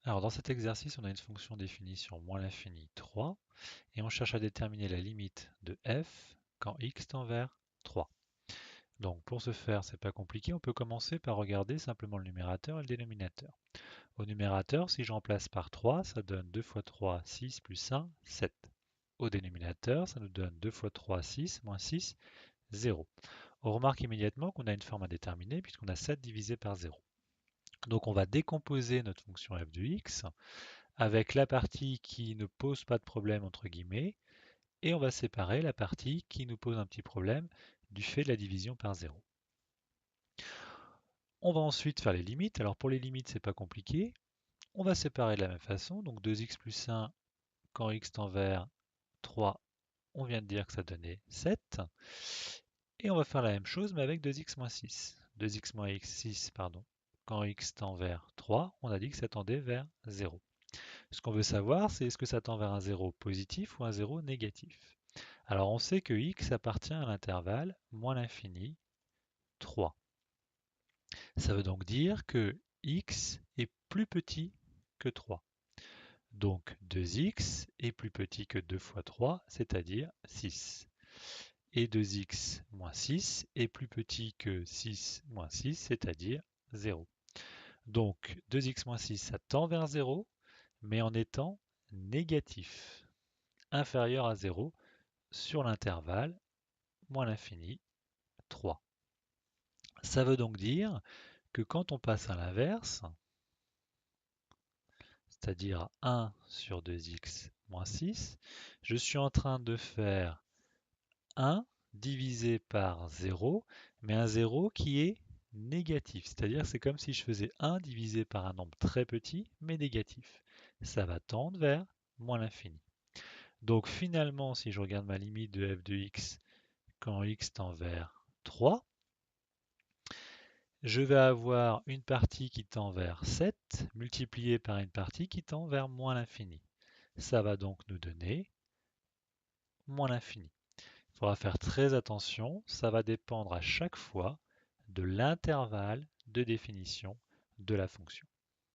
Alors dans cet exercice, on a une fonction définie sur moins l'infini 3 et on cherche à déterminer la limite de f quand x tend vers 3. Donc pour ce faire, c'est pas compliqué, on peut commencer par regarder simplement le numérateur et le dénominateur. Au numérateur, si je remplace par 3, ça donne 2 fois 3, 6, plus 1, 7. Au dénominateur, ça nous donne 2 fois 3, 6, moins 6, 0. On remarque immédiatement qu'on a une forme indéterminée puisqu'on a 7 divisé par 0. Donc on va décomposer notre fonction f de x avec la partie qui ne pose pas de problème entre guillemets et on va séparer la partie qui nous pose un petit problème du fait de la division par 0. On va ensuite faire les limites. Alors pour les limites, c'est pas compliqué. On va séparer de la même façon. Donc 2x plus 1 quand x tend vers 3, on vient de dire que ça donnait 7. Et on va faire la même chose mais avec 2x moins 6. 2x moins x 6, pardon. Quand x tend vers 3, on a dit que ça tendait vers 0. Ce qu'on veut savoir, c'est est-ce que ça tend vers un 0 positif ou un 0 négatif. Alors on sait que x appartient à l'intervalle moins l'infini 3. Ça veut donc dire que x est plus petit que 3. Donc 2x est plus petit que 2 fois 3, c'est-à-dire 6. Et 2x moins 6 est plus petit que 6 moins 6, c'est-à-dire 0. Donc 2x moins 6, ça tend vers 0, mais en étant négatif, inférieur à 0 sur l'intervalle moins l'infini 3. Ça veut donc dire que quand on passe à l'inverse, c'est-à-dire 1 sur 2x moins 6, je suis en train de faire 1 divisé par 0, mais un 0 qui est négatif. C'est-à-dire que c'est comme si je faisais 1 divisé par un nombre très petit, mais négatif. Ça va tendre vers moins l'infini. Donc finalement, si je regarde ma limite de f de x quand x tend vers 3, je vais avoir une partie qui tend vers 7 multipliée par une partie qui tend vers moins l'infini. Ça va donc nous donner moins l'infini. Il faudra faire très attention, ça va dépendre à chaque fois de l'intervalle de définition de la fonction.